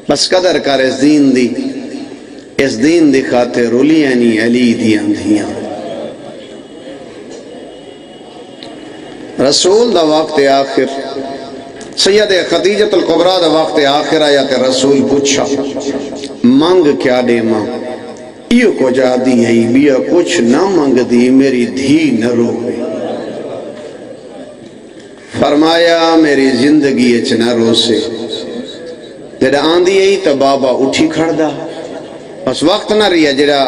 بس قدر کر اس دین دی خاطر رولیاں نہیں علی دی اندھیاں رسول دا وقت آخر سید خدیجۃ الکبریٰ دا وقت آخر آیا کہ رسول پوچھا منگ کیا دے ماں ایو کو جا دی ہے بیا کچھ نہ منگ دی میری دھی نہ روے فرمایا میری زندگی اچ نہ رو سے جڑا آندھی ہے تو بابا اٹھی کھڑ دا بس وقت نہ رہی ہے جڑا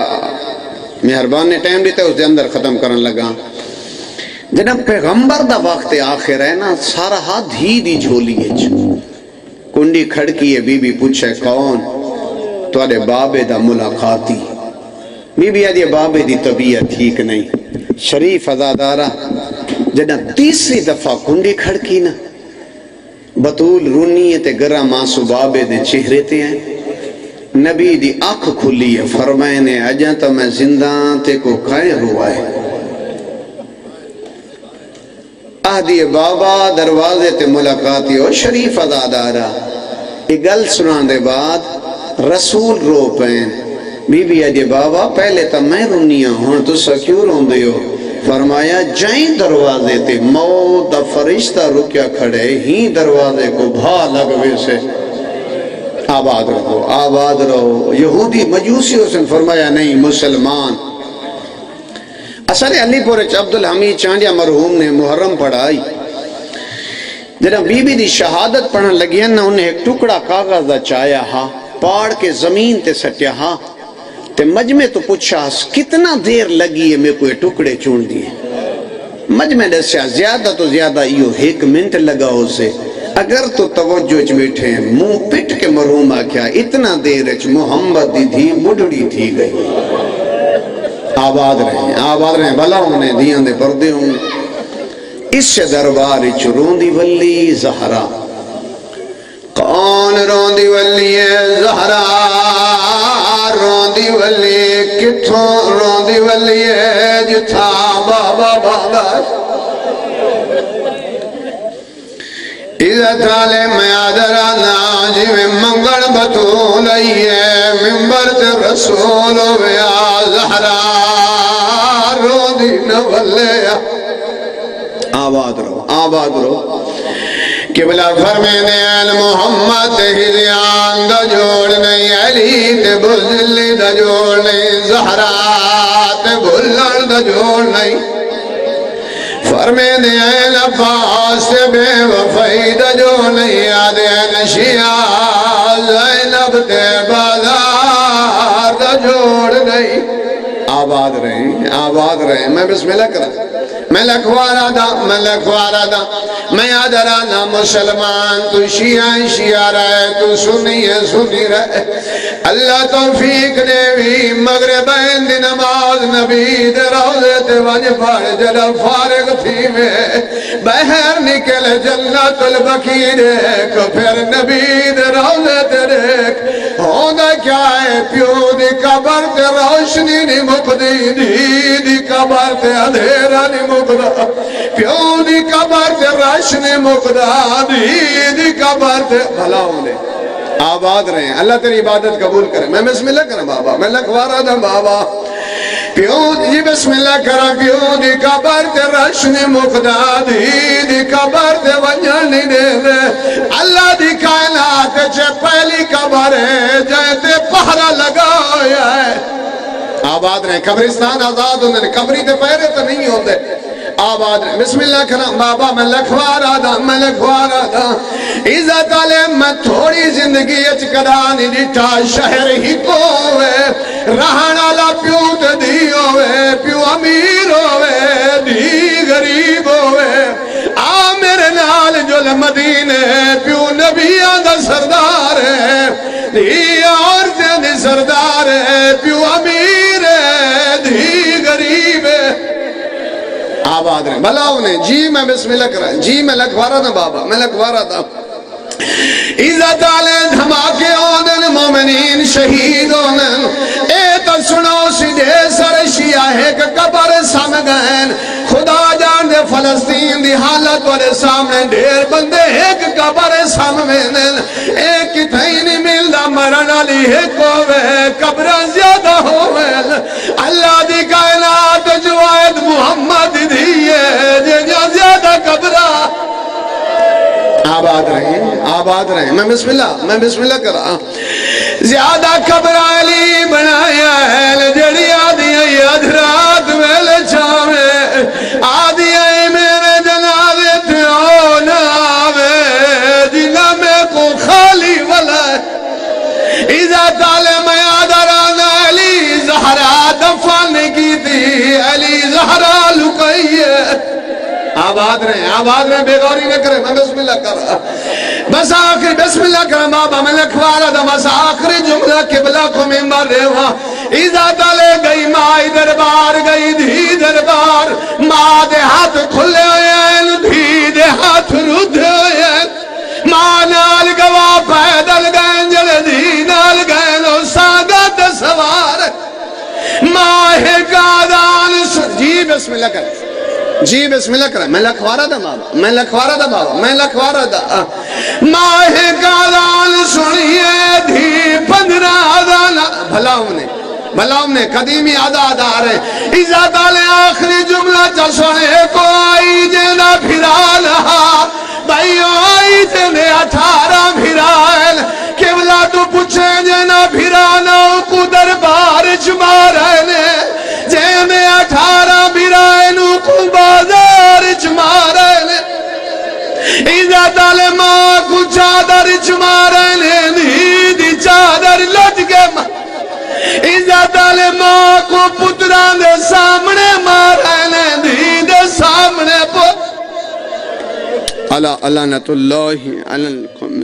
مہربان نے ٹائم دیتا ہے اس دے اندر ختم کرن لگا جناب پیغمبر دا وقت آخر ہے نا سارا ہاتھ ہی دی جھولی ہے کنڈی کھڑکی ہے بی بی پوچھے کون تو آدھے بابے دا ملاقاتی بی بی آدھے بابے دی طبیعت ٹھیک نہیں شریف ازادارہ جناب تیسری دفعہ کنڈی کھڑکی نا بطول رونی ہے تے گرہ ماسو بابے دے چہرے تے ہیں نبی دی آنکھ کھلی ہے فرمائے نے اجاں تو میں زندہ تے کو کھائے ہوا ہے آدھی بابا دروازے تے ملاقاتی ہو شریف ازادارہ ایک گل سنان دے بعد رسول رو پین بی بی آدھی بابا پہلے تا میں رونیاں ہوں تو سا کیوں رون دے ہو فرمایا جائیں دروازے تے موت دا فرشتہ رکیا کھڑے ہی دروازے کو بھا لگوے سے آباد رہو یہودی مجوسی حسن فرمایا نہیں مسلمان اصل علی پورے عبدالحمید چانڈیا مرحوم نے محرم پڑھائی جنہاں بی بی دی شہادت پڑھن لگی نا انہیں ایک ٹکڑا کاغذ دا چایا ہا پاڑ کے زمین تے سٹیا ہا تے مجمع تو پوچھا کتنا دیر لگی ہے میں کوئی ٹکڑے چون دیئے مجمع دسیا زیادہ تو زیادہ ایو 1 منٹ لگا ہو سے اگر تو توجہ چ بیٹھے ہیں منہ پٹ کے مرحوم آکھیا اتنا دیر اچ محمد دی دھی مڈڑی تھی گئی آباد رہیں بھلا انہیں دیاں دے پردے ہوں اس سے دربار اچ روندی ولی زہرا کون روندی ولی زہرا روندی ولی کتھوں روندی ولی جتھا بابا بادا عزت آلے میں آدرانا جی میں منگل بطول آئیے ممبر تے رسول ویا زہرا رو دی نولے آباد رو قبلہ فرمینے اہل محمد ہی دیان دا جوڑ نہیں علی تے بزلی دا جوڑ نہیں زہرا تے بلن دا جوڑ نہیں فرمینے اہل عباس تے بے وفائی دا جوڑ نہیں آدھے نشیاء زینب تے بازار دا جوڑ نہیں آباد رہیں میں بسم اللہ کرا میں لکھوارا دا میں آدرانا مسلمان تو شیعہ رہے تو سنی رہے اللہ توفیق دے بھی مغربین دی نماز نبی دے روزے تے وجہ پڑھ جلہ فارغ تھی میں بہر نکل جنت البقی دیکھ پھر نبی دے روزے تے دیکھ ہوندہ کیا ہے پیو دی قبر تے روشنی نہیں مقدی دی قبر تے اندھیرہ نہیں مقدہ پیو دی قبر تے روشنی مقدہ دی قبر تے بھلا ہوندے آباد رہیں اللہ تیری عبادت قبول کرے میں بسم اللہ کریں بابا میں لکھوارا دا بابا پیو دی بسم اللہ کریں پیو دی قبر تے روشنی مقدہ دی قبر تے ونجل نہیں دے دے اللہ دی کائنات چے پہلی قبر ہے جائے پہرا لگا ہویا ہے آباد رہیں قبرستان آزاد ہوندے قبری تے پہرے تو نہیں ہوندے آباد رہیں بسم اللہ کرم بابا میں لکھوارا دا عزت علیہ میں تھوڑی زندگی اچ کرانی دیٹا شہر ہی کو ہوئے رہنا لا پیو تے دی ہوئے پیو امیر ہوئے دی غریب ہوئے میرے نال جو مدینے پیو نبیان دا سردار ہے دی عورتیں دی سردار ہے پیو امیر ہے دی غریب ہے آباد رہیں بھلا انہیں جی میں بسم اللہ کرا جی میں لکھوارا تھا بابا میں لکھوارا تھا عزت علیہ دھماکے ہوندن مومنین شہید ہوندن اے تا سنو سیدھے سر شیعہ ایک قبر سم گئن خدا جان دے فلسطین دی حالت والے سامنے ڈھیر بندے ایک قبر سم ویندن ایک کتھائی نہیں ملدا نالی ہے کوئے قبرہ زیادہ ہوئے اللہ دی کائنات جو آیت محمد دیئے جنیا زیادہ قبرہ آباد رہیں میں بسم اللہ کر رہا زیادہ قبرہ علی بنایا ہے جڑی آدھی ہے ادھرات ویلے چھاوے آدھی ہے میرے جنازے تھے آوے جنہ میں کو خالی والا اذا تعالی میں آدھرانا علی زہرہ دفن کی تھی علی زہرہ لکئیے آباد رہیں بے غوری نہ کریں میں بسم اللہ کر رہا بس آخر بسم اللہ کریں بابا میں لکھوارا دا بس آخری جملہ قبلہ کو ممبر رہے ہوا ایزا تلے گئی مائی دربار گئی دھی دربار ماں دے ہاتھ کھلے ہوئے ہیں دھی دے ہاتھ رودھے ہوئے ہیں ماں نال گواہ پیدل گئیں جل دھی نال گئیں نو ساگت سوار ماں قادان جی بسم اللہ کریں جی بسم اللہ کریں میں لکھوارا دا بابا میں لکھوارا دا ماہ قادان سنیے دھی 15 آدھان بھلا ہم نے قدیمی آدھا رہے ایزا دالے آخری جملہ چا سنے کو آئی جینا پھرا لہا بھائیو آئی جینے 18 پھرائل قبلہ تو پوچھے جینا پھرانا کو دربار چمارے جینے 18 پھرائن کو بازار چمارے ایزا دالے ماں کو چادر چمارے دی چادر لٹ کے عزت علی ماں کو پتران دے سامنے مارے دی دے سامنے پت اللہ لعنت اللہ علی القوم